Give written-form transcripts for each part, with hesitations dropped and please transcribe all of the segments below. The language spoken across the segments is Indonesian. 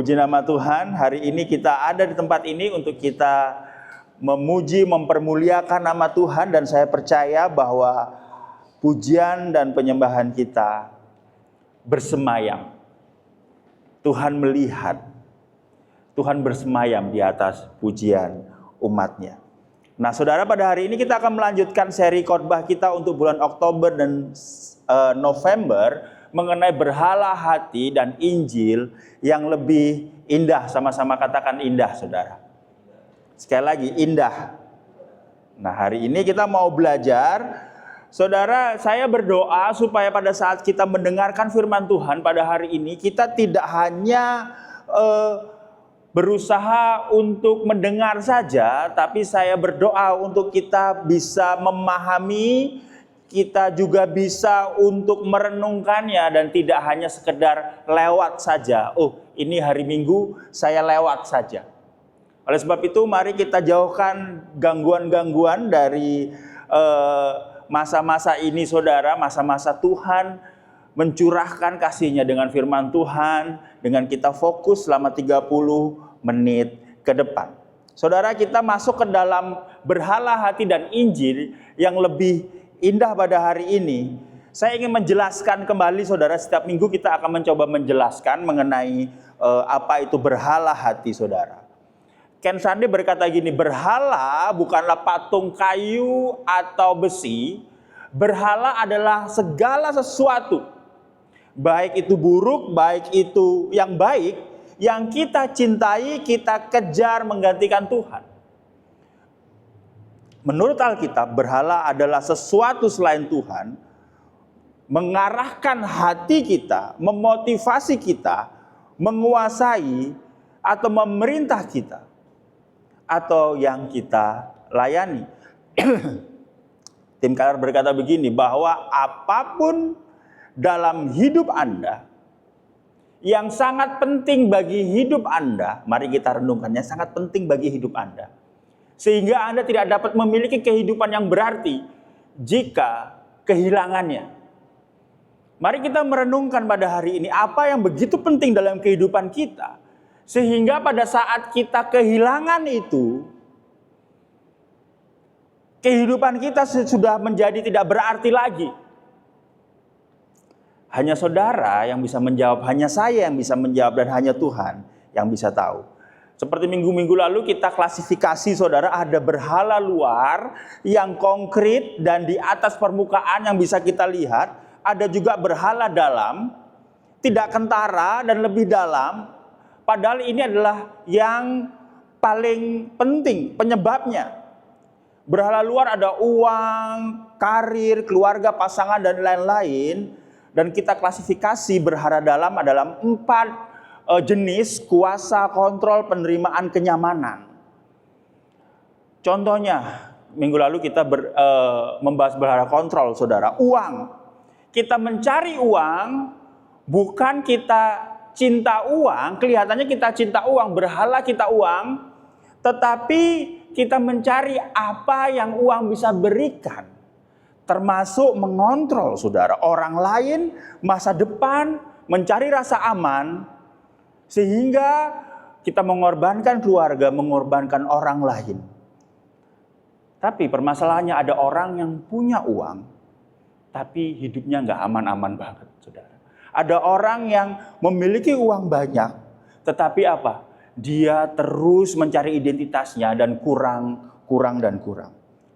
Puji nama Tuhan, hari ini kita ada di tempat ini untuk kita memuji, mempermuliakan nama Tuhan. Dan saya percaya bahwa pujian dan penyembahan kita bersemayam. Tuhan melihat, Tuhan bersemayam di atas pujian umatnya. Nah saudara, pada hari ini kita akan melanjutkan seri khotbah kita untuk bulan Oktober dan November mengenai berhala hati dan Injil yang lebih indah. Sama-sama katakan indah, saudara. Sekali lagi, indah. Nah, hari ini kita mau belajar. Saudara, saya berdoa supaya pada saat kita mendengarkan firman Tuhan pada hari ini, kita tidak hanya berusaha untuk mendengar saja, tapi saya berdoa untuk kita bisa memahami, kita juga bisa untuk merenungkannya dan tidak hanya sekedar lewat saja. Oh, ini hari Minggu saya lewat saja. Oleh sebab itu mari kita jauhkan gangguan-gangguan dari masa-masa ini saudara, masa-masa Tuhan mencurahkan kasih-Nya dengan firman Tuhan, dengan kita fokus selama 30 menit ke depan. Saudara, kita masuk ke dalam berhala hati dan Injil yang lebih indah pada hari ini. Saya ingin menjelaskan kembali saudara, setiap minggu kita akan mencoba menjelaskan mengenai apa itu berhala hati saudara. Ken Sande berkata gini, berhala bukanlah patung kayu atau besi. Berhala adalah segala sesuatu, baik itu buruk, baik itu yang baik, yang kita cintai, kita kejar menggantikan Tuhan. Menurut Alkitab, berhala adalah sesuatu selain Tuhan, mengarahkan hati kita, memotivasi kita, menguasai atau memerintah kita, atau yang kita layani. Tim Keller berkata begini, bahwa apapun dalam hidup Anda yang sangat penting bagi hidup Anda, mari kita renungkannya, sangat penting bagi hidup Anda, sehingga Anda tidak dapat memiliki kehidupan yang berarti jika kehilangannya. Mari kita merenungkan pada hari ini apa yang begitu penting dalam kehidupan kita, sehingga pada saat kita kehilangan itu, kehidupan kita sudah menjadi tidak berarti lagi. Hanya saudara yang bisa menjawab, hanya saya yang bisa menjawab, dan hanya Tuhan yang bisa tahu. Seperti minggu-minggu lalu kita klasifikasi saudara, ada berhala luar yang konkret dan di atas permukaan yang bisa kita lihat. Ada juga berhala dalam, tidak kentara dan lebih dalam. Padahal ini adalah yang paling penting penyebabnya. Berhala luar ada uang, karir, keluarga, pasangan dan lain-lain. Dan kita klasifikasi berhala dalam adalah 4 jenis: kuasa, kontrol, penerimaan, kenyamanan. Contohnya, minggu lalu kita membahas berhala kontrol, saudara. Uang. Kita mencari uang, bukan kita cinta uang. Kelihatannya kita cinta uang, berhala kita uang. Tetapi kita mencari apa yang uang bisa berikan. Termasuk mengontrol, saudara, orang lain, masa depan, mencari rasa aman. Sehingga kita mengorbankan keluarga, mengorbankan orang lain. Tapi permasalahannya ada orang yang punya uang, tapi hidupnya nggak aman-aman banget, saudara. Ada orang yang memiliki uang banyak, tetapi apa? Dia terus mencari identitasnya dan kurang.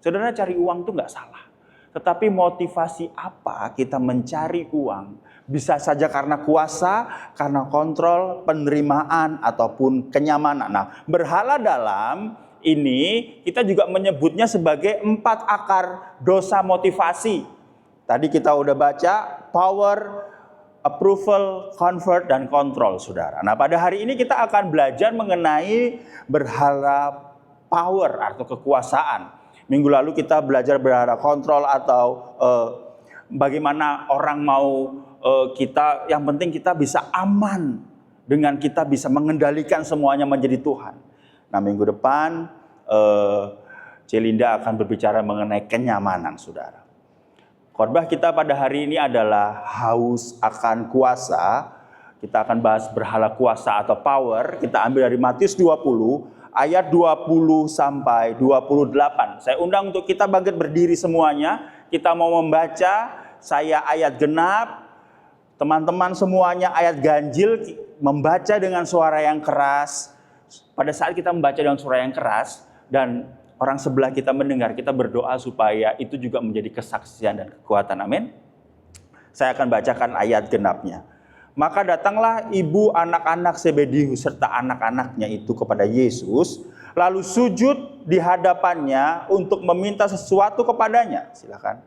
Saudara, cari uang itu nggak salah. Tetapi motivasi apa kita mencari uang? Bisa saja karena kuasa, karena kontrol, penerimaan, ataupun kenyamanan. Nah, berhala dalam ini kita juga menyebutnya sebagai 4 akar dosa motivasi. Tadi kita udah baca power, approval, comfort, dan control, saudara. Nah, pada hari ini kita akan belajar mengenai berhala power atau kekuasaan. Minggu lalu kita belajar berhala kontrol atau bagaimana orang mau kita, yang penting kita bisa aman dengan kita bisa mengendalikan semuanya menjadi Tuhan. Nah, minggu depan Celinda akan berbicara mengenai kenyamanan, saudara. Khotbah kita pada hari ini adalah haus akan kuasa Kita akan bahas berhala kuasa atau power. Kita ambil dari Matius 20 ayat 20 sampai 28. Saya undang untuk kita bangkit berdiri semuanya. Kita mau membaca, saya ayat genap, teman-teman semuanya ayat ganjil, membaca dengan suara yang keras. Pada saat kita membaca dengan suara yang keras dan orang sebelah kita mendengar, kita berdoa supaya itu juga menjadi kesaksian dan kekuatan. Amin. Saya akan bacakan ayat genapnya. Maka datanglah ibu anak-anak Zebedeus serta anak-anaknya itu kepada Yesus, lalu sujud di hadapannya untuk meminta sesuatu kepadanya. Silakan.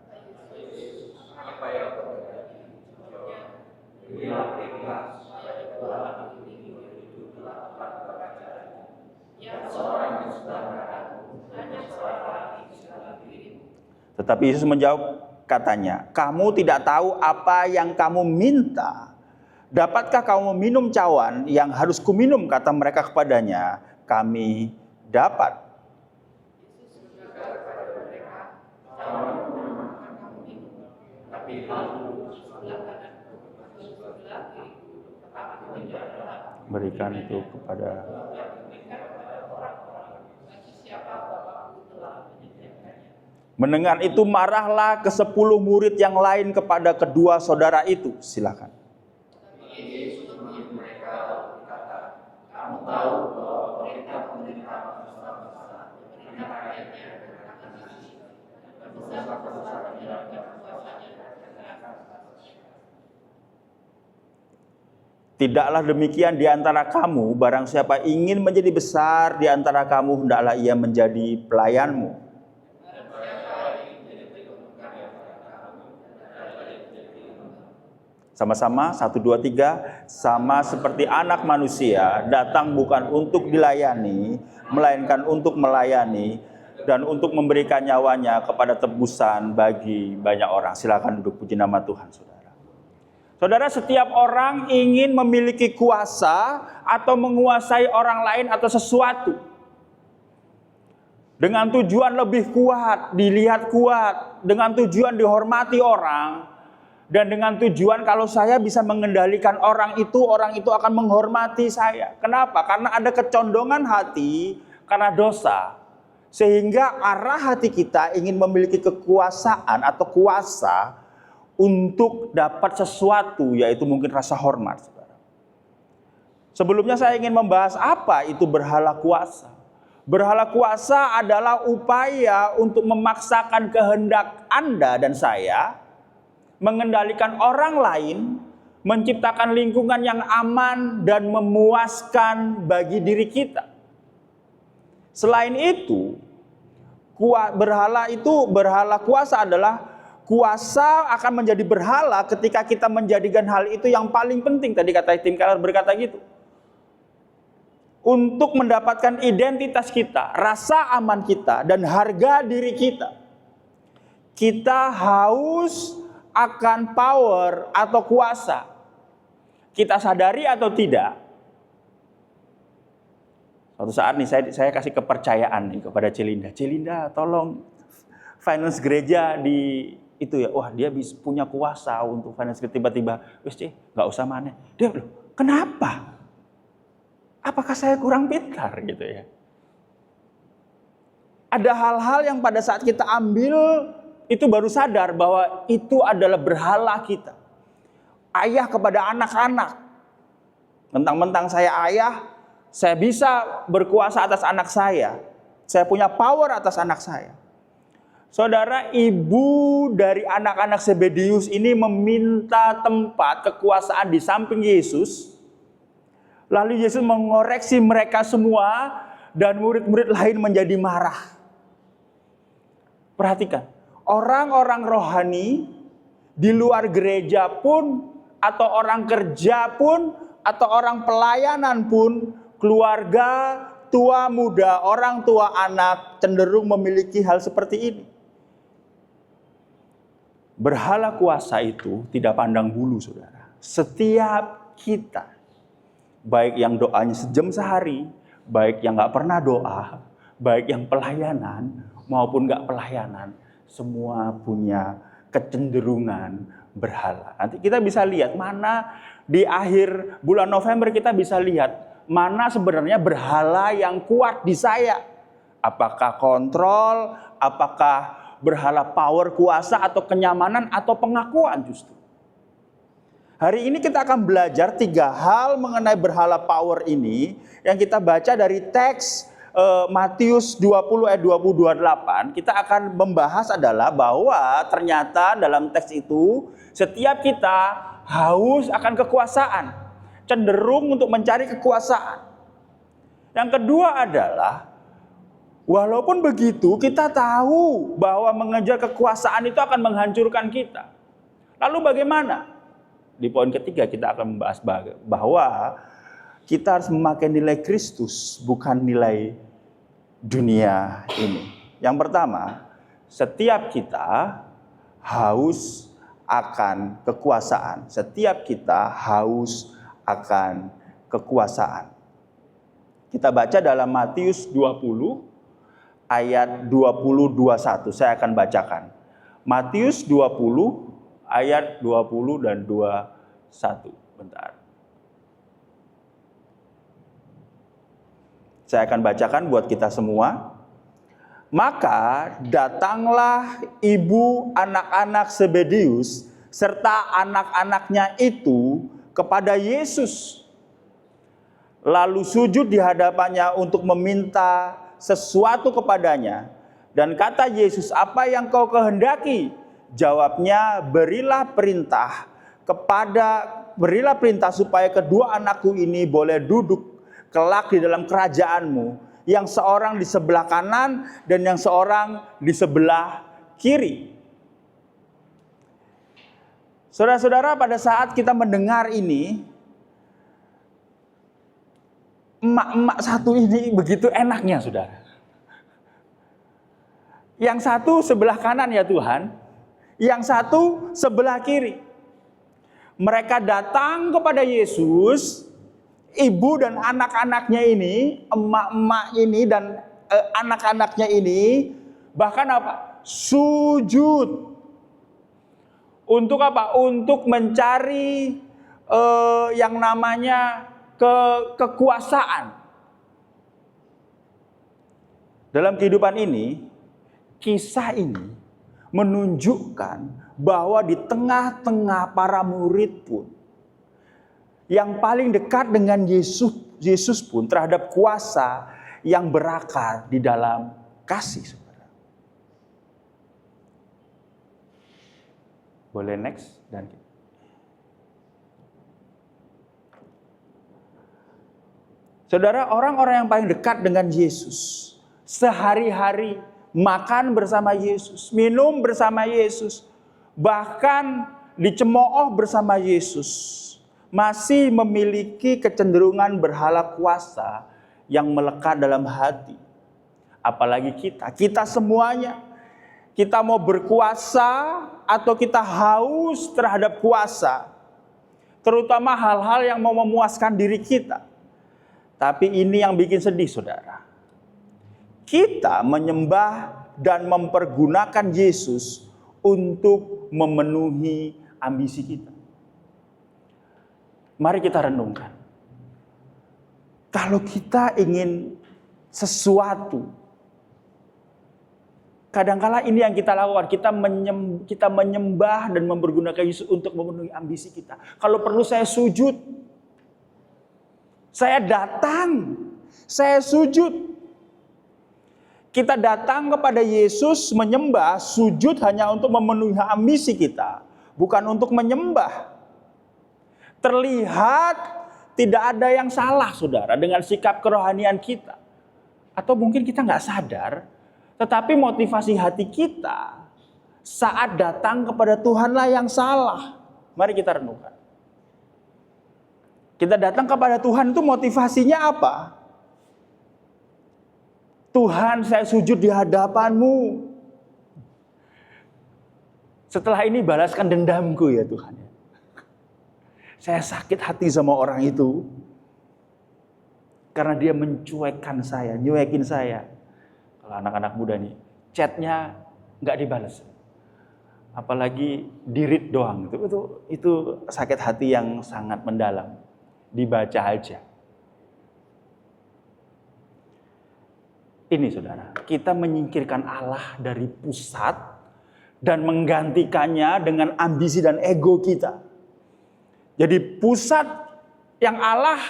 Tetapi Yesus menjawab, katanya, kamu tidak tahu apa yang kamu minta. Dapatkah kamu minum cawan yang harus kuminum? Kata mereka kepadanya, kami dapat. Berikan itu kepada. Mendengar itu marahlah ke-10 murid yang lain kepada kedua saudara itu. Silakan. Tidaklah demikian di antara kamu, barang siapa ingin menjadi besar di antara kamu, hendaklah ia menjadi pelayanmu. Sama-sama, 1, 2, 3. Sama seperti anak manusia, datang bukan untuk dilayani, melainkan untuk melayani, dan untuk memberikan nyawanya kepada tebusan bagi banyak orang. Silakan duduk, puji nama Tuhan, saudara. Saudara, setiap orang ingin memiliki kuasa atau menguasai orang lain atau sesuatu. Dengan tujuan lebih kuat, dilihat kuat, dengan tujuan dihormati orang, dan dengan tujuan kalau saya bisa mengendalikan orang itu akan menghormati saya. Kenapa? Karena ada kecondongan hati karena dosa. Sehingga arah hati kita ingin memiliki kekuasaan atau kuasa untuk dapat sesuatu, yaitu mungkin rasa hormat. Sebelumnya saya ingin membahas apa itu berhala kuasa. Berhala kuasa adalah upaya untuk memaksakan kehendak Anda dan saya, mengendalikan orang lain, menciptakan lingkungan yang aman dan memuaskan bagi diri kita. Selain itu, berhala kuasa adalah kuasa akan menjadi berhala ketika kita menjadikan hal itu yang paling penting. Tadi kata Tim Keller berkata gitu. Untuk mendapatkan identitas kita, rasa aman kita, dan harga diri kita. Kita haus akan power atau kuasa. Kita sadari atau tidak. Suatu saat nih saya kasih kepercayaan nih kepada Celinda. Celinda, tolong finance gereja di itu ya, wah dia bisa punya kuasa untuk finance, tiba-tiba, wis nggak usah mana. Dia loh, kenapa? Apakah saya kurang pintar gitu ya? Ada hal-hal yang pada saat kita ambil itu baru sadar bahwa itu adalah berhala kita. Ayah kepada anak-anak. Mentang-mentang saya ayah, saya bisa berkuasa atas anak saya. Saya punya power atas anak saya. Saudara, ibu dari anak-anak Zebedeus ini meminta tempat kekuasaan di samping Yesus. Lalu Yesus mengoreksi mereka semua dan murid-murid lain menjadi marah. Perhatikan, orang-orang rohani di luar gereja pun, atau orang kerja pun, atau orang pelayanan pun, keluarga, tua muda, orang tua anak cenderung memiliki hal seperti ini. Berhala kuasa itu tidak pandang bulu, saudara. Setiap kita, baik yang doanya sejam sehari, baik yang gak pernah doa, baik yang pelayanan maupun gak pelayanan, semua punya kecenderungan berhala. Nanti kita bisa lihat mana di akhir bulan November, kita bisa lihat mana sebenarnya berhala yang kuat di saya. Apakah kontrol, apakah berhala power, kuasa, atau kenyamanan, atau pengakuan justru. Hari ini kita akan belajar 3 hal mengenai berhala power ini yang kita baca dari teks Matius 20 ayat 20-28. Kita akan membahas adalah bahwa ternyata dalam teks itu setiap kita haus akan kekuasaan, cenderung untuk mencari kekuasaan. Yang kedua adalah walaupun begitu kita tahu bahwa mengejar kekuasaan itu akan menghancurkan kita. Lalu bagaimana? Di poin ketiga kita akan membahas bahwa kita harus memakai nilai Kristus, bukan nilai dunia ini. Yang pertama, setiap kita haus akan kekuasaan. Setiap kita haus akan kekuasaan. Kita baca dalam Matius 20 ayat 20-21. Saya akan bacakan. Matius 20 ayat 20 dan 21. Bentar. Saya akan bacakan buat kita semua. Maka datanglah ibu anak-anak Zebedeus serta anak-anaknya itu kepada Yesus. Lalu sujud di hadapannya untuk meminta sesuatu kepadanya. Dan kata Yesus, "Apa yang kau kehendaki?" Jawabnya, berilah perintah supaya kedua anakku ini boleh duduk kelak di dalam kerajaanmu, yang seorang di sebelah kanan dan yang seorang di sebelah kiri. Saudara-saudara, pada saat kita mendengar ini, emak-emak satu ini begitu enaknya, saudara. Yang satu sebelah kanan ya Tuhan, yang satu sebelah kiri. Mereka datang kepada Yesus, ibu dan anak-anaknya ini, emak-emak ini dan anak-anaknya ini, bahkan apa? Sujud. Untuk apa? Untuk mencari yang namanya kekuasaan. Dalam kehidupan ini, kisah ini menunjukkan bahwa di tengah-tengah para murid pun, yang paling dekat dengan Yesus pun terhadap kuasa yang berakar di dalam kasih. Boleh next dan saudara, orang-orang yang paling dekat dengan Yesus sehari-hari makan bersama Yesus, minum bersama Yesus, bahkan dicemooh bersama Yesus, masih memiliki kecenderungan berhala kuasa yang melekat dalam hati. Apalagi kita semuanya, kita mau berkuasa atau kita haus terhadap kuasa, terutama hal-hal yang mau memuaskan diri kita. Tapi ini yang bikin sedih, saudara. Kita menyembah dan mempergunakan Yesus untuk memenuhi ambisi kita. Mari kita renungkan. Kalau kita ingin sesuatu, kadangkala ini yang kita lakukan. Kita menyembah dan mempergunakan Yesus untuk memenuhi ambisi kita. Kalau perlu saya sujud. Saya datang. Saya sujud. Kita datang kepada Yesus menyembah, sujud hanya untuk memenuhi ambisi kita, bukan untuk menyembah. Terlihat tidak ada yang salah, saudara, dengan sikap kerohanian kita. Atau mungkin kita nggak sadar, tetapi motivasi hati kita saat datang kepada Tuhanlah yang salah. Mari kita renungkan. Kita datang kepada Tuhan itu motivasinya apa? Tuhan, saya sujud di hadapan-Mu. Setelah ini balaskan dendamku ya Tuhan. Saya sakit hati sama orang itu. Karena dia mencuekkan saya, nyuekin saya. Kalau anak-anak muda nih, chatnya nggak dibalas. apalagi dirit doang, itu sakit hati yang sangat mendalam. Dibaca aja. Ini saudara, kita menyingkirkan Allah dari pusat dan menggantikannya dengan ambisi dan ego kita. Jadi pusat yang Allah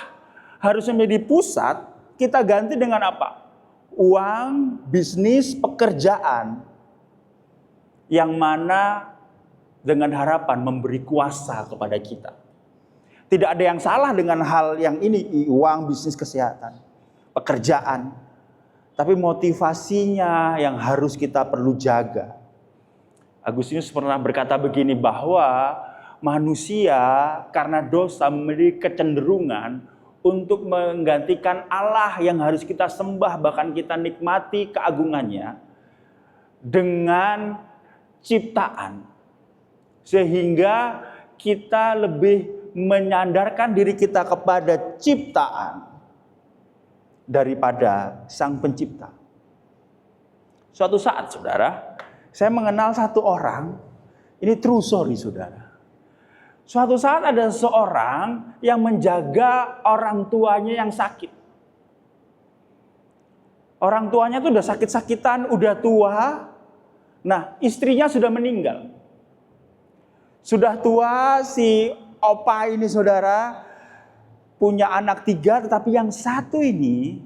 harusnya menjadi pusat, kita ganti dengan apa? Uang, bisnis, pekerjaan. Yang mana dengan harapan memberi kuasa kepada kita. Tidak ada yang salah dengan hal yang ini, uang, bisnis, kesehatan, pekerjaan. Tapi motivasinya yang harus kita perlu jaga. Agustinus pernah berkata begini, bahwa manusia karena dosa memiliki kecenderungan untuk menggantikan Allah yang harus kita sembah, bahkan kita nikmati keagungannya, dengan ciptaan. Sehingga kita lebih menyandarkan diri kita kepada ciptaan daripada Sang Pencipta. Suatu saat saudara, saya mengenal satu orang, ini true story saudara. Suatu saat ada seorang yang menjaga orang tuanya yang sakit. Orang tuanya tuh udah sakit-sakitan, udah tua. Nah, istrinya sudah meninggal. Sudah tua si opa ini saudara, punya anak 3, tetapi yang satu ini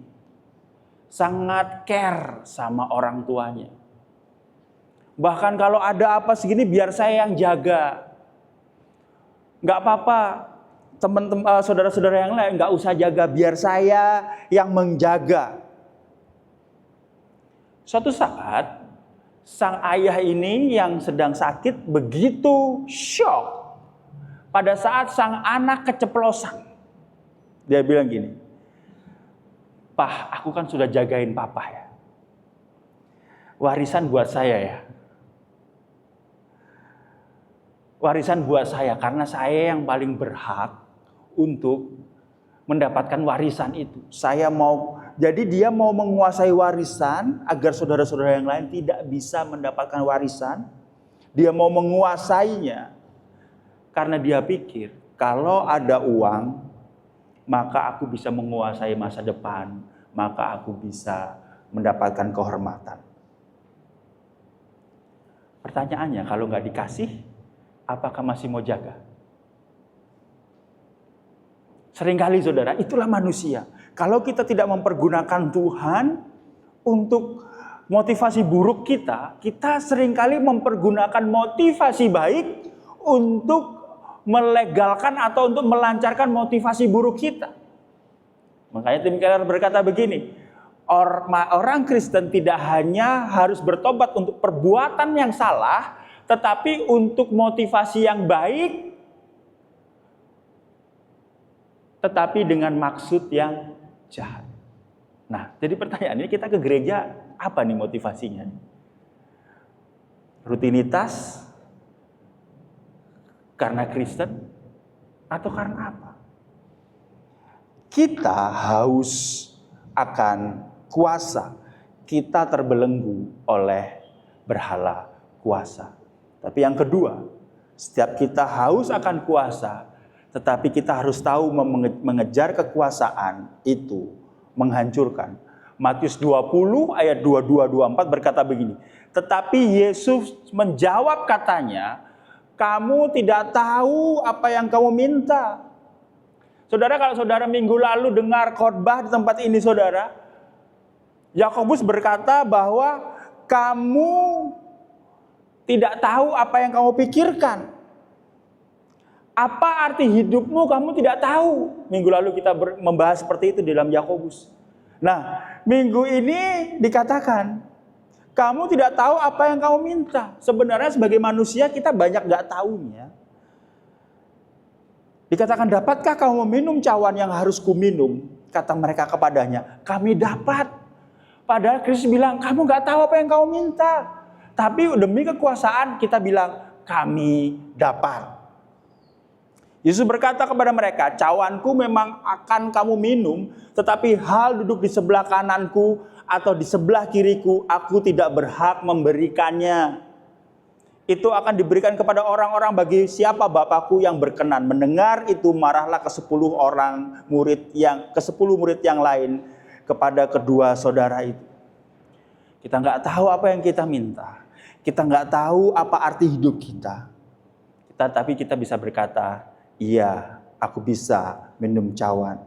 sangat care sama orang tuanya. Bahkan kalau ada apa segini biar saya yang jaga. Nggak apa-apa, teman-teman, saudara-saudara yang lain nggak usah jaga, biar saya yang menjaga. Suatu saat, sang ayah ini yang sedang sakit begitu shock pada saat sang anak keceplosan. Dia bilang gini, "Pah, aku kan sudah jagain papa ya. Warisan buat saya ya. Warisan buat saya karena saya yang paling berhak untuk mendapatkan warisan itu. Saya mau, jadi dia mau menguasai warisan agar saudara-saudara yang lain tidak bisa mendapatkan warisan. Dia mau menguasainya karena dia pikir kalau ada uang, maka aku bisa menguasai masa depan, maka aku bisa mendapatkan kehormatan." Pertanyaannya, kalau nggak dikasih, apakah masih mau jaga? Seringkali saudara, itulah manusia. Kalau kita tidak mempergunakan Tuhan untuk motivasi buruk kita, kita seringkali mempergunakan motivasi baik untuk melegalkan atau untuk melancarkan motivasi buruk kita. Makanya Tim Keller berkata begini, orang Kristen tidak hanya harus bertobat untuk perbuatan yang salah, tetapi untuk motivasi yang baik, tetapi dengan maksud yang jahat. Nah, jadi pertanyaan ini, kita ke gereja apa nih motivasinya? Rutinitas? Karena Kristen? Atau karena apa? Kita haus akan kuasa. Kita terbelenggu oleh berhala kuasa. Tapi yang kedua, setiap kita haus akan kuasa, tetapi kita harus tahu mengejar kekuasaan itu menghancurkan. Matius 20 ayat 22-24 berkata begini, "Tetapi Yesus menjawab katanya, kamu tidak tahu apa yang kamu minta." Saudara, kalau saudara minggu lalu dengar khotbah di tempat ini saudara, Yakobus berkata bahwa kamu tidak tahu apa yang kamu pikirkan. Apa arti hidupmu kamu tidak tahu. Minggu lalu kita membahas seperti itu di dalam Yakobus. Nah, minggu ini dikatakan, kamu tidak tahu apa yang kamu minta. Sebenarnya sebagai manusia kita banyak gak tahunya. Dikatakan, dapatkah kamu meminum cawan yang harus kuminum? Kata mereka kepadanya, kami dapat. Padahal Kristus bilang, kamu gak tahu apa yang kamu minta. Tapi demi kekuasaan kita bilang, kami dapat. Yesus berkata kepada mereka, cawanku memang akan kamu minum, tetapi hal duduk di sebelah kananku atau di sebelah kiriku, aku tidak berhak memberikannya. itu akan diberikan kepada orang-orang bagi siapa Bapakku yang berkenan. Mendengar itu marahlah ke 10 murid yang lain kepada kedua saudara itu. Kita nggak tahu apa yang kita minta. Kita nggak tahu apa arti hidup kita. Tapi kita bisa berkata, iya, aku bisa minum cawan.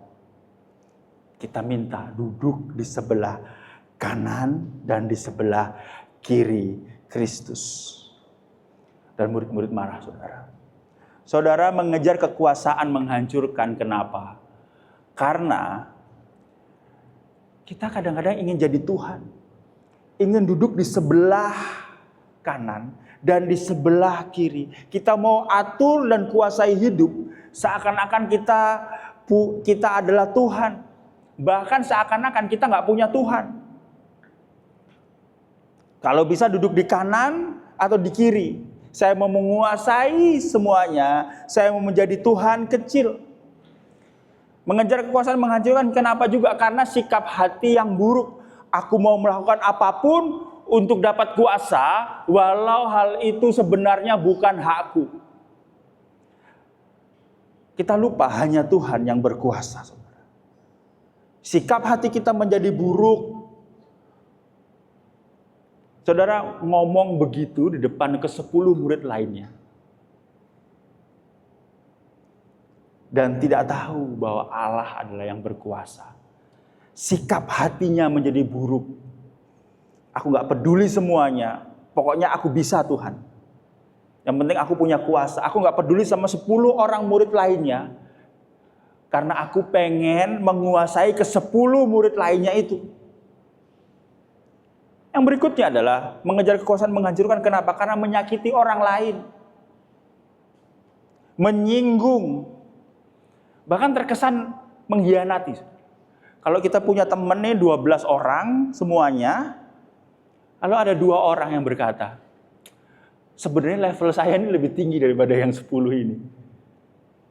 Kita minta duduk di sebelah kanan dan di sebelah kiri Kristus. Dan murid-murid marah, saudara. Saudara, mengejar kekuasaan menghancurkan. Kenapa? Karena kita kadang-kadang ingin jadi Tuhan. Ingin duduk di sebelah kanan dan di sebelah kiri. Kita mau atur dan kuasai hidup seakan-akan kita adalah Tuhan. Bahkan seakan-akan kita nggak punya Tuhan. Kalau bisa duduk di kanan atau di kiri. Saya mau menguasai semuanya. Saya mau menjadi Tuhan kecil. Mengejar kekuasaan menghancurkan. Kenapa juga? Karena sikap hati yang buruk. Aku mau melakukan apapun untuk dapat kuasa, walau hal itu sebenarnya bukan hakku. Kita lupa hanya Tuhan yang berkuasa, saudara. Sikap hati kita menjadi buruk. Saudara ngomong begitu di depan ke-10 murid lainnya. Dan tidak tahu bahwa Allah adalah yang berkuasa. Sikap hatinya menjadi buruk. Aku gak peduli semuanya. Pokoknya aku bisa Tuhan. Yang penting aku punya kuasa. Aku gak peduli sama 10 orang murid lainnya. Karena aku pengen menguasai ke-10 murid lainnya itu. Yang berikutnya adalah mengejar kekuasaan menghancurkan. Kenapa? Karena menyakiti orang lain. Menyinggung. Bahkan terkesan mengkhianati. Kalau kita punya temen nih 12 orang semuanya. Lalu ada 2 orang yang berkata, sebenarnya level saya ini lebih tinggi daripada yang 10 ini.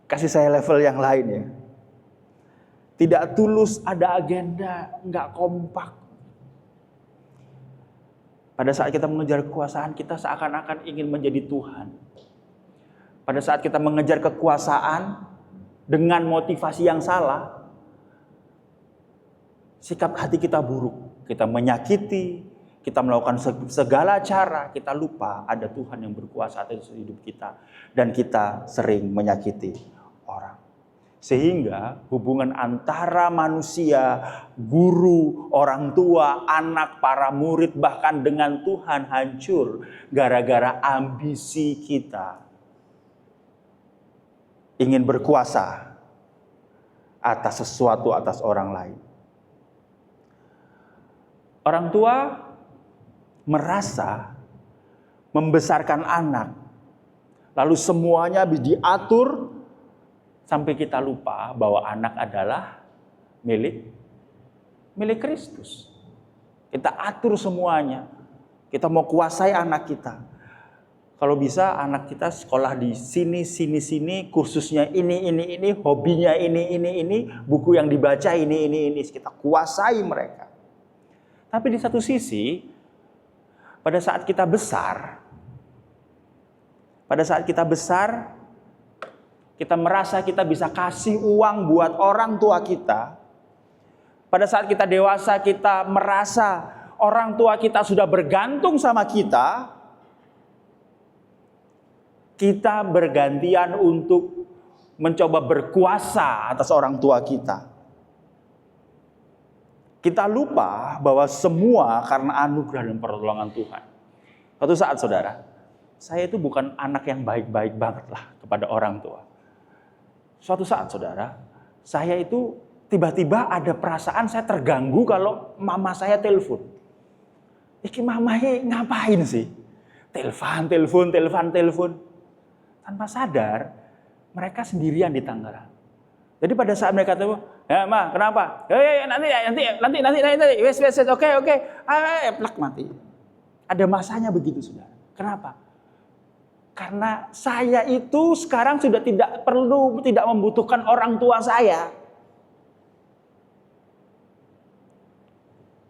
Kasih saya level yang lain ya. Tidak tulus, ada agenda, nggak kompak. Pada saat kita mengejar kekuasaan, kita seakan-akan ingin menjadi Tuhan. Pada saat kita mengejar kekuasaan dengan motivasi yang salah, sikap hati kita buruk. Kita menyakiti, kita melakukan segala cara, kita lupa ada Tuhan yang berkuasa atas hidup kita. Dan kita sering menyakiti orang. Sehingga hubungan antara manusia, guru, orang tua, anak, para murid, bahkan dengan Tuhan hancur gara-gara ambisi kita. Ingin berkuasa atas sesuatu, atas orang lain. Orang tua merasa membesarkan anak. Lalu semuanya diatur. Sampai kita lupa bahwa anak adalah milik Kristus. Kita atur semuanya. Kita mau kuasai anak kita. Kalau bisa anak kita sekolah di sini, kursusnya ini, hobinya ini, buku yang dibaca ini. Kita kuasai mereka. Tapi di satu sisi, pada saat kita besar, kita merasa kita bisa kasih uang buat orang tua kita. Pada saat kita dewasa, kita merasa orang tua kita sudah bergantung sama kita. Kita bergantian untuk mencoba berkuasa atas orang tua kita. Kita lupa bahwa semua karena anugerah dan pertolongan Tuhan. Suatu saat, saudara, saya itu bukan anak yang baik-baik banget lah kepada orang tua. Suatu saat, saudara, saya itu tiba-tiba ada perasaan saya terganggu kalau mama saya telepon. Iki mamanya ngapain sih? Telepon. Tanpa sadar, mereka sendirian di Tangerang. Jadi pada saat mereka telepon, ya ma, kenapa? Nanti, wes, oke, plak mati. Ada masanya begitu, saudara. Kenapa? Karena saya itu sekarang sudah tidak membutuhkan orang tua saya.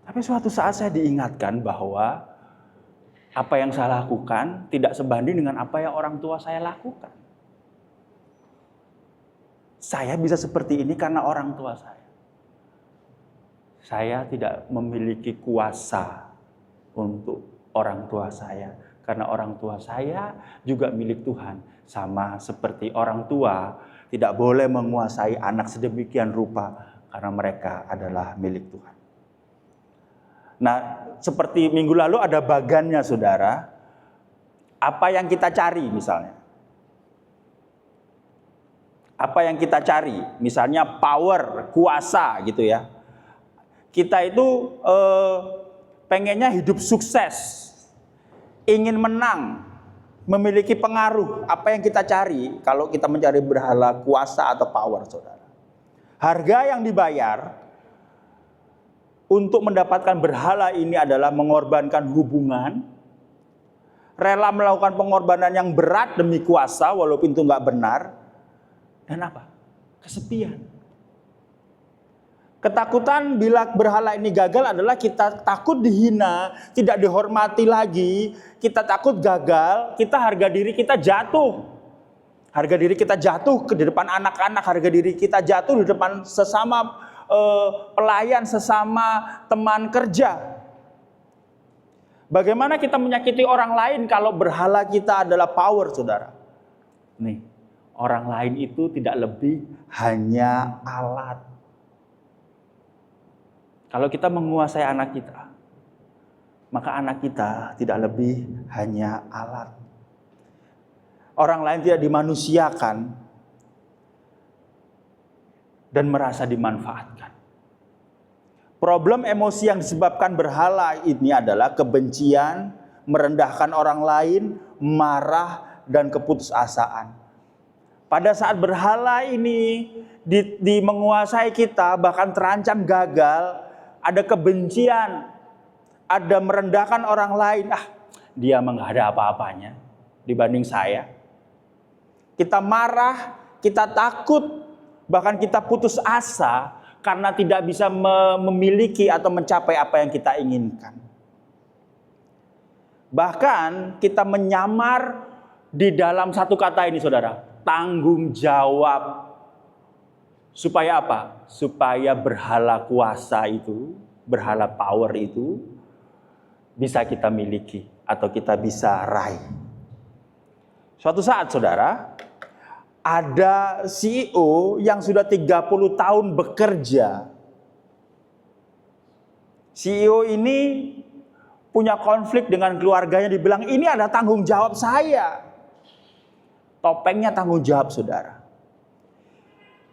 Tapi suatu saat saya diingatkan bahwa Apa yang saya lakukan tidak sebanding dengan apa yang orang tua saya lakukan. Saya bisa seperti ini karena orang tua saya. Saya tidak memiliki kuasa untuk orang tua saya. Karena orang tua saya juga milik Tuhan. Sama seperti orang tua tidak boleh menguasai anak sedemikian rupa. Karena mereka adalah milik Tuhan. Nah, seperti minggu lalu ada bagannya, saudara. Apa yang kita cari misalnya? Apa yang kita cari? Misalnya power, kuasa gitu ya. Kita itu pengennya hidup sukses. Ingin menang. Memiliki pengaruh. Apa yang kita cari kalau kita mencari berhala kuasa atau power, saudara? Harga yang dibayar untuk mendapatkan berhala ini adalah mengorbankan hubungan, rela melakukan pengorbanan yang berat demi kuasa walaupun itu nggak benar, dan apa? Kesepian. Ketakutan bila berhala ini gagal adalah kita takut dihina, tidak dihormati lagi, kita takut gagal, kita harga diri kita jatuh. Harga diri kita jatuh di depan anak-anak, harga diri kita jatuh di depan sesama pelayan, sesama teman kerja. Bagaimana kita menyakiti orang lain kalau berhala kita adalah power, saudara? Nih, orang lain itu tidak lebih hanya alat. Kalau kita menguasai anak kita, maka anak kita tidak lebih hanya alat. Orang lain tidak dimanusiakan dan merasa dimanfaatkan. Problem emosi yang disebabkan berhala ini adalah kebencian, merendahkan orang lain, marah, dan keputusasaan. Pada saat berhala ini menguasai kita, bahkan terancam gagal, ada kebencian, ada merendahkan orang lain. Dia nggak ada apa-apanya dibanding saya. Kita marah, kita takut, bahkan kita putus asa karena tidak bisa memiliki atau mencapai apa yang kita inginkan. Bahkan kita menyamar di dalam satu kata ini, saudara, tanggung jawab. Supaya apa? Supaya berhala kuasa itu, berhala power itu bisa kita miliki atau kita bisa raih. Suatu saat, saudara, ada CEO yang sudah 30 tahun bekerja. CEO ini punya konflik dengan keluarganya, dibilang ini ada tanggung jawab saya. Topengnya tanggung jawab, saudara.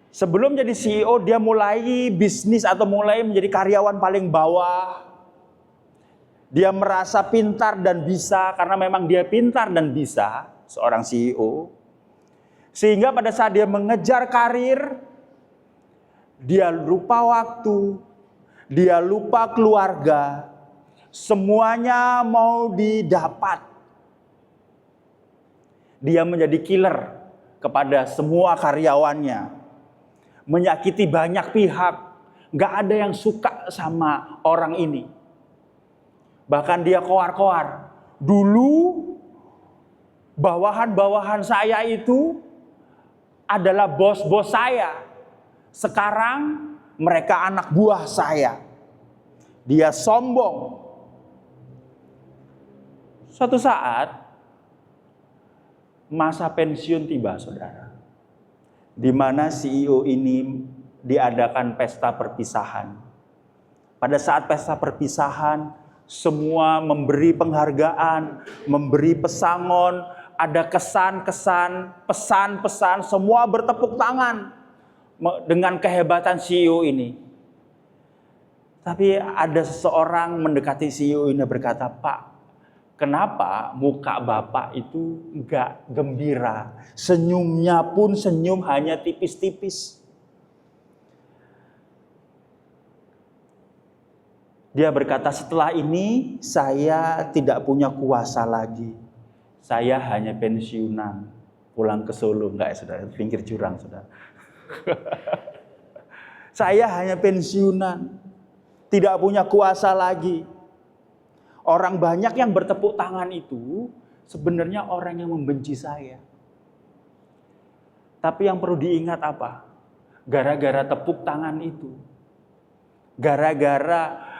Sebelum jadi CEO, dia mulai bisnis atau mulai menjadi karyawan paling bawah. Dia merasa pintar dan bisa karena memang dia pintar dan bisa, seorang CEO. Sehingga pada saat dia mengejar karir, dia lupa waktu, dia lupa keluarga, semuanya mau didapat. Dia menjadi killer kepada semua karyawannya, menyakiti banyak pihak, gak ada yang suka sama orang ini. Bahkan dia koar-koar, dulu bawahan-bawahan saya itu adalah bos-bos saya. Sekarang mereka anak buah saya. Dia sombong. Suatu saat masa pensiun tiba, saudara. Di mana CEO ini diadakan pesta perpisahan. Pada saat pesta perpisahan, semua memberi penghargaan, memberi pesangon, ada kesan-kesan, pesan-pesan, semua bertepuk tangan dengan kehebatan CEO ini. Tapi ada seseorang mendekati CEO ini berkata, "Pak, kenapa muka Bapak itu enggak gembira? Senyumnya pun senyum hanya tipis-tipis." Dia berkata, "Setelah ini saya tidak punya kuasa lagi. Saya hanya pensiunan, pulang ke Solo." Enggak ya, saudara, pinggir jurang, saudara. Saya hanya pensiunan, tidak punya kuasa lagi. Orang banyak yang bertepuk tangan itu sebenarnya orang yang membenci saya. Tapi yang perlu diingat apa? Gara-gara tepuk tangan itu, gara-gara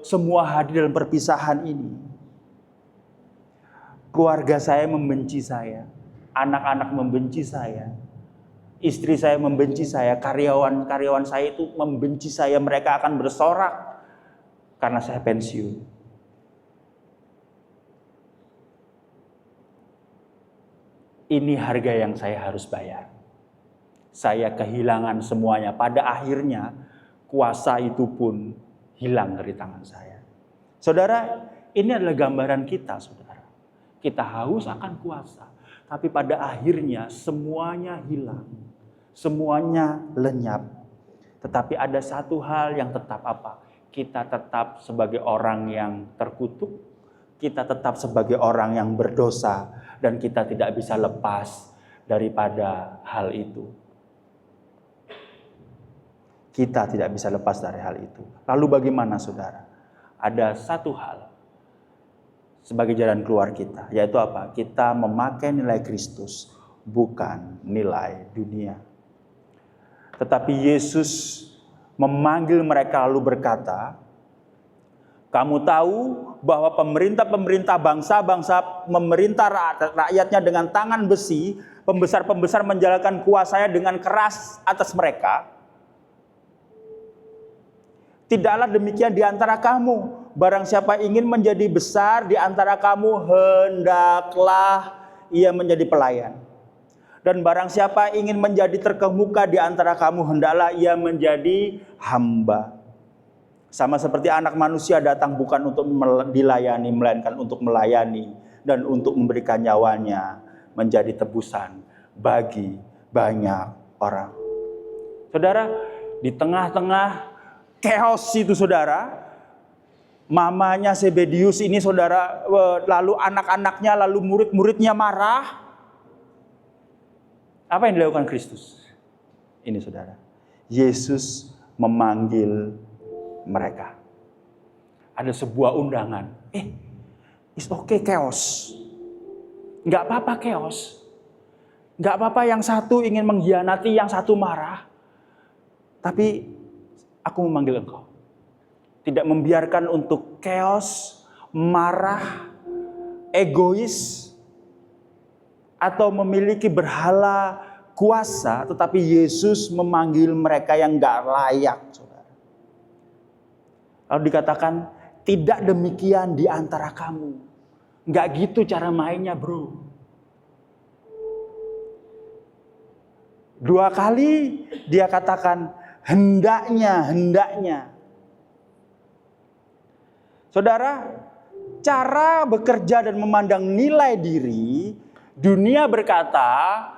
semua hadir dalam perpisahan ini, keluarga saya membenci saya, anak-anak membenci saya, istri saya membenci saya, karyawan-karyawan saya itu membenci saya. Mereka akan bersorak karena saya pensiun. Ini harga yang saya harus bayar. Saya kehilangan semuanya. Pada akhirnya kuasa itu pun hilang dari tangan saya. Saudara, ini adalah gambaran kita, saudara. Kita haus akan kuasa, tapi pada akhirnya semuanya hilang. Semuanya lenyap. Tetapi ada satu hal yang tetap apa? Kita tetap sebagai orang yang terkutuk, kita tetap sebagai orang yang berdosa, dan kita tidak bisa lepas daripada hal itu. Kita tidak bisa lepas dari hal itu. Lalu bagaimana, saudara? Ada satu hal sebagai jalan keluar kita, yaitu apa? Kita memakai nilai Kristus, bukan nilai dunia. Tetapi Yesus memanggil mereka lalu berkata, kamu tahu bahwa pemerintah-pemerintah bangsa-bangsa memerintah rakyatnya dengan tangan besi, pembesar-pembesar menjalankan kuasanya dengan keras atas mereka. Tidaklah demikian di antara kamu. Barang siapa ingin menjadi besar di antara kamu, hendaklah ia menjadi pelayan. Dan barang siapa ingin menjadi terkemuka di antara kamu, hendaklah ia menjadi hamba. Sama seperti anak manusia datang bukan untuk dilayani, melainkan untuk melayani dan untuk memberikan nyawanya menjadi tebusan bagi banyak orang. Saudara, di tengah-tengah chaos itu, saudara, mamanya Zebedius ini, saudara, lalu anak-anaknya, lalu murid-muridnya marah. Apa yang dilakukan Kristus? Ini, saudara, Yesus memanggil mereka. Ada sebuah undangan. It's okay chaos. Nggak apa-apa chaos. Nggak apa-apa yang satu ingin mengkhianati, yang satu marah. Tapi aku memanggil engkau. Tidak membiarkan untuk chaos, marah, egois, atau memiliki berhala kuasa. Tetapi Yesus memanggil mereka yang nggak layak. Lalu dikatakan, tidak demikian di antara kamu. Nggak gitu cara mainnya, bro. 2 kali dia katakan, hendaknya. Saudara, cara bekerja dan memandang nilai diri, dunia berkata,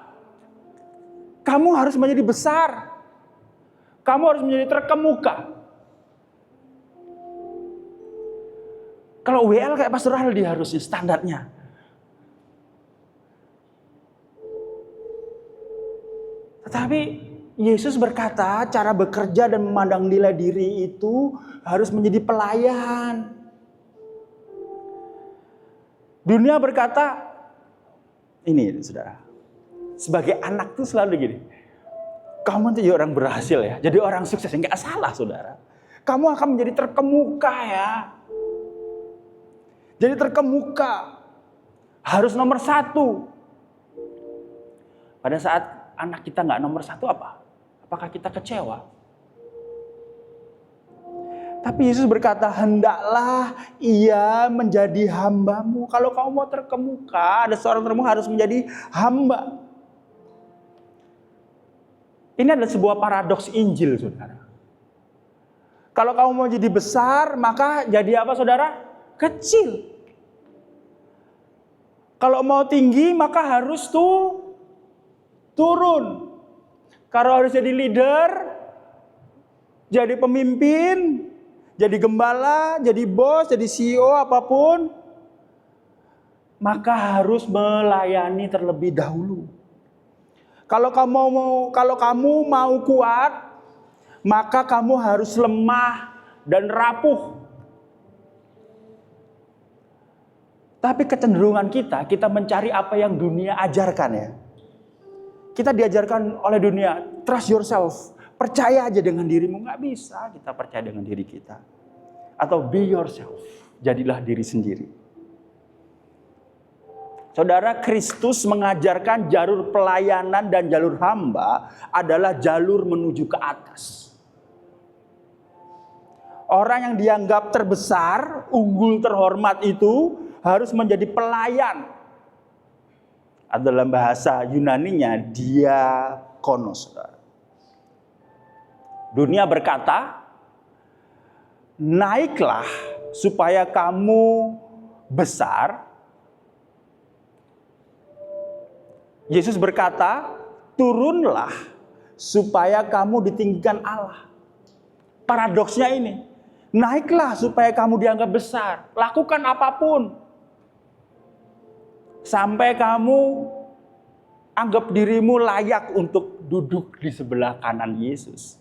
kamu harus menjadi besar. Kamu harus menjadi terkemuka. Kalau WL kayak Pastor Aldi harusnya standarnya. Tetapi Yesus berkata cara bekerja dan memandang nilai diri itu harus menjadi pelayan. Dunia berkata, ini saudara, sebagai anak tuh selalu gini, kamu nanti jadi orang berhasil ya, jadi orang sukses, nggak salah saudara. Kamu akan menjadi terkemuka ya. Jadi terkemuka, harus nomor 1. Pada saat anak kita nggak nomor 1 apa? Apakah kita kecewa? Tapi Yesus berkata, hendaklah ia menjadi hambamu. Kalau kamu mau terkemuka, ada seorang terkemuka harus menjadi hamba. Ini adalah sebuah paradoks Injil, saudara. Kalau kamu mau jadi besar, maka jadi apa, saudara? Kecil. Kalau mau tinggi, maka harus turun. Kalau harus jadi leader, jadi pemimpin, jadi gembala, jadi bos, jadi CEO, apapun, maka harus melayani terlebih dahulu. Kalau kamu mau kuat, maka kamu harus lemah dan rapuh. Tapi kecenderungan kita mencari apa yang dunia ajarkan ya. Kita diajarkan oleh dunia, trust yourself, percaya aja dengan dirimu. Nggak bisa kita percaya dengan diri kita. Atau be yourself, jadilah diri sendiri. Saudara, Kristus mengajarkan jalur pelayanan dan jalur hamba adalah jalur menuju ke atas. Orang yang dianggap terbesar, unggul, terhormat itu harus menjadi pelayan. Dalam bahasa Yunaninya diakonos. Dunia berkata, naiklah supaya kamu besar. Yesus berkata, turunlah supaya kamu ditinggikan Allah. Paradoksnya ini, naiklah supaya kamu dianggap besar. Lakukan apapun. Sampai kamu anggap dirimu layak untuk duduk di sebelah kanan Yesus.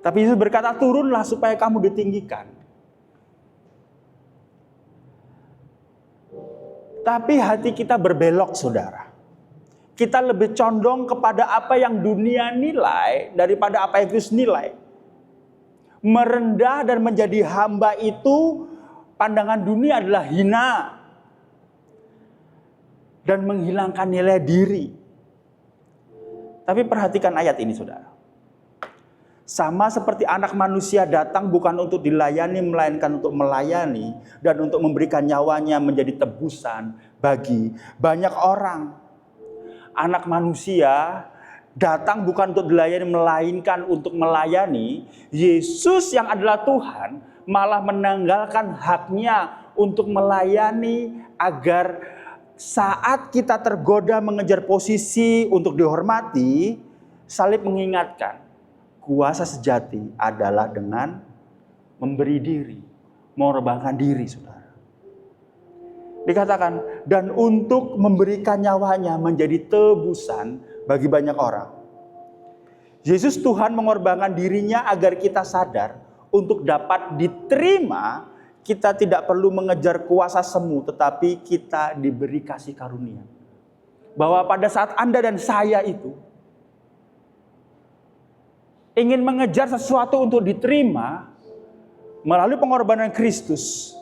Tapi Yesus berkata, turunlah supaya kamu ditinggikan. Tapi hati kita berbelok, saudara. Kita lebih condong kepada apa yang dunia nilai daripada apa yang Kristus nilai. Merendah dan menjadi hamba itu, pandangan dunia adalah hina. Dan menghilangkan nilai diri. Tapi perhatikan ayat ini, saudara. Sama seperti anak manusia datang bukan untuk dilayani, melainkan untuk melayani. Dan untuk memberikan nyawanya menjadi tebusan bagi banyak orang. Anak manusia datang bukan untuk dilayani, melainkan untuk melayani. Yesus yang adalah Tuhan malah menanggalkan haknya untuk melayani agar saat kita tergoda mengejar posisi untuk dihormati, salib mengingatkan, kuasa sejati adalah dengan memberi diri, mengorbankan diri, saudara. Dikatakan, dan untuk memberikan nyawanya menjadi tebusan bagi banyak orang. Yesus Tuhan mengorbankan dirinya agar kita sadar untuk dapat diterima. Kita tidak perlu mengejar kuasa semu, tetapi kita diberi kasih karunia. Bahwa pada saat Anda dan saya itu ingin mengejar sesuatu untuk diterima melalui pengorbanan Kristus,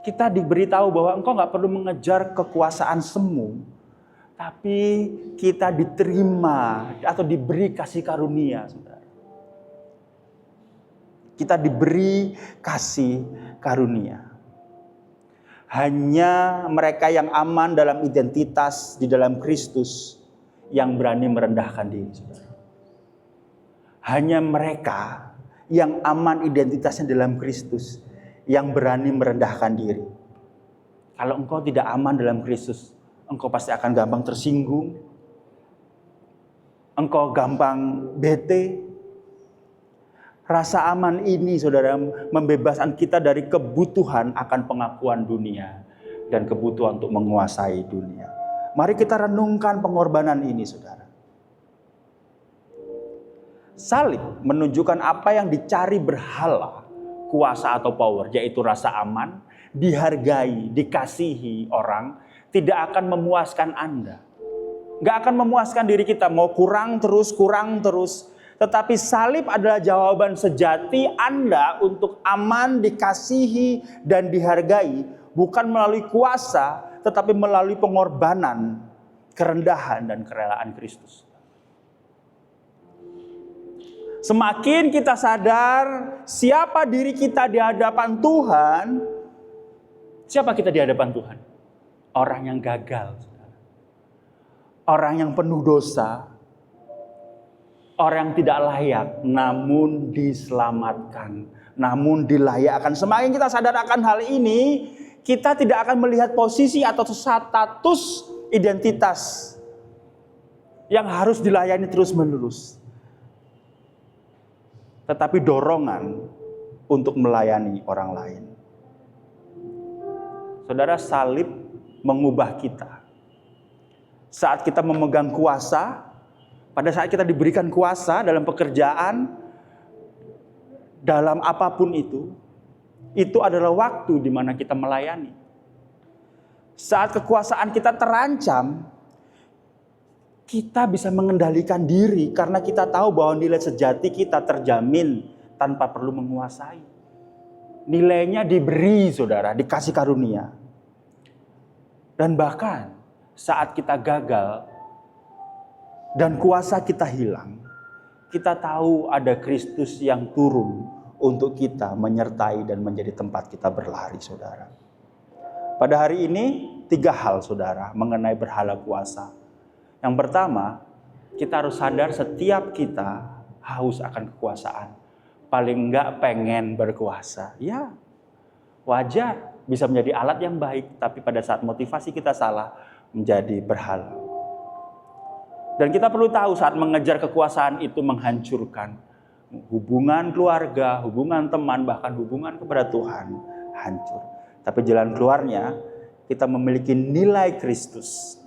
kita diberitahu bahwa engkau gak perlu mengejar kekuasaan semu, tapi kita diterima atau diberi kasih karunia, saudara. Kita diberi kasih karunia. Hanya mereka yang aman dalam identitas di dalam Kristus yang berani merendahkan diri, saudara. Hanya mereka yang aman identitasnya dalam Kristus yang berani merendahkan diri. Kalau engkau tidak aman dalam Kristus, engkau pasti akan gampang tersinggung. Engkau gampang bete. Rasa aman ini, saudara, membebaskan kita dari kebutuhan akan pengakuan dunia dan kebutuhan untuk menguasai dunia. Mari kita renungkan pengorbanan ini, saudara. Salib menunjukkan apa yang dicari berhala, kuasa atau power, yaitu rasa aman, dihargai, dikasihi orang, tidak akan memuaskan Anda. Gak akan memuaskan diri kita, mau kurang terus. Tetapi salib adalah jawaban sejati Anda untuk aman, dikasihi, dan dihargai. Bukan melalui kuasa, tetapi melalui pengorbanan, kerendahan, dan kerelaan Kristus. Semakin kita sadar siapa diri kita di hadapan Tuhan. Siapa kita di hadapan Tuhan? Orang yang gagal. Orang yang penuh dosa. Orang yang tidak layak, namun diselamatkan, namun dilayakkan. Semakin kita sadar akan hal ini, kita tidak akan melihat posisi atau status identitas yang harus dilayani terus-menerus. Tetapi dorongan untuk melayani orang lain. Saudara, salib mengubah kita. Saat kita memegang kuasa, pada saat kita diberikan kuasa dalam pekerjaan, dalam apapun itu, itu adalah waktu di mana kita melayani. Saat kekuasaan kita terancam, kita bisa mengendalikan diri karena kita tahu bahwa nilai sejati kita terjamin tanpa perlu menguasai. Nilainya diberi, saudara, dikasih karunia. Dan bahkan saat kita gagal dan kuasa kita hilang, kita tahu ada Kristus yang turun untuk kita menyertai dan menjadi tempat kita berlari, saudara. Pada hari ini 3 hal, saudara, mengenai berhala kuasa. Yang pertama, kita harus sadar setiap kita haus akan kekuasaan. Paling enggak pengen berkuasa. Ya, wajar bisa menjadi alat yang baik, tapi pada saat motivasi kita salah, menjadi berhala. Dan kita perlu tahu saat mengejar kekuasaan itu menghancurkan hubungan keluarga, hubungan teman, bahkan hubungan kepada Tuhan hancur. Tapi jalan keluarnya kita memiliki nilai Kristus,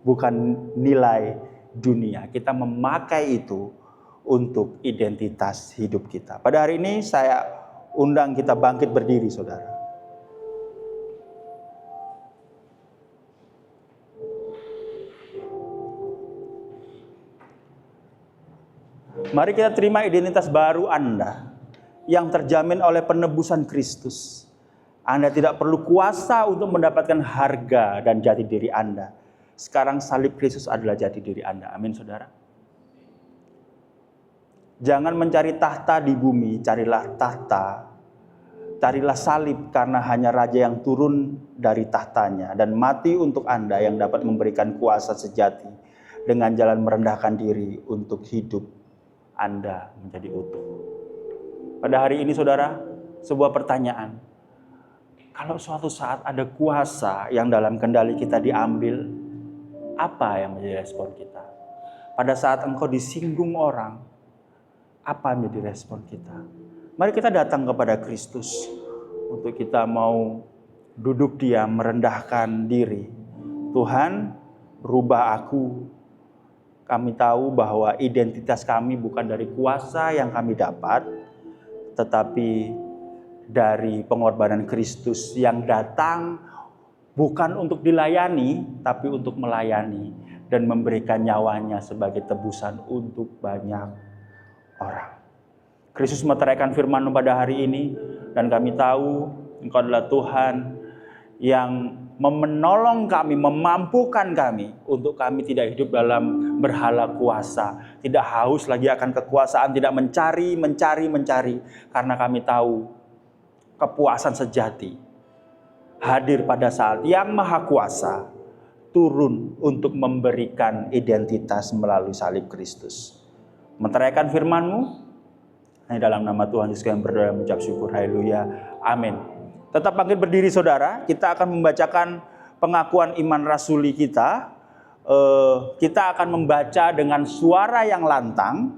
bukan nilai dunia. Kita memakai itu untuk identitas hidup kita. Pada hari ini saya undang kita bangkit berdiri, saudara. Mari kita terima identitas baru Anda yang terjamin oleh penebusan Kristus. Anda tidak perlu kuasa untuk mendapatkan harga dan jati diri Anda. Sekarang salib Kristus adalah jati diri Anda. Amin, saudara. Jangan mencari tahta di bumi, carilah tahta. Carilah salib karena hanya raja yang turun dari tahtanya dan mati untuk Anda yang dapat memberikan kuasa sejati dengan jalan merendahkan diri untuk hidup Anda menjadi utuh. Pada hari ini, saudara, sebuah pertanyaan. Kalau suatu saat ada kuasa yang dalam kendali kita diambil, apa yang menjadi respon kita? Pada saat engkau disinggung orang, apa yang menjadi respon kita? Mari kita datang kepada Kristus untuk kita mau duduk diam, merendahkan diri. Tuhan, rubah aku. Kami tahu bahwa identitas kami bukan dari kuasa yang kami dapat, tetapi dari pengorbanan Kristus yang datang bukan untuk dilayani, tapi untuk melayani dan memberikan nyawanya sebagai tebusan untuk banyak orang. Kristus meteraikan firman pada hari ini, dan kami tahu Engkau adalah Tuhan yang menolong kami, memampukan kami untuk kami tidak hidup dalam berhala kuasa, tidak haus lagi akan kekuasaan, tidak mencari, karena kami tahu kepuasan sejati hadir pada saat Yang Maha Kuasa turun untuk memberikan identitas melalui salib Kristus. Meteraikan firman-Mu, dalam nama Tuhan Yesus yang berdoa mengucap syukur. Haleluya. Amin. Tetap bangkit berdiri, saudara. Kita akan membacakan pengakuan iman rasuli kita. Kita akan membaca dengan suara yang lantang.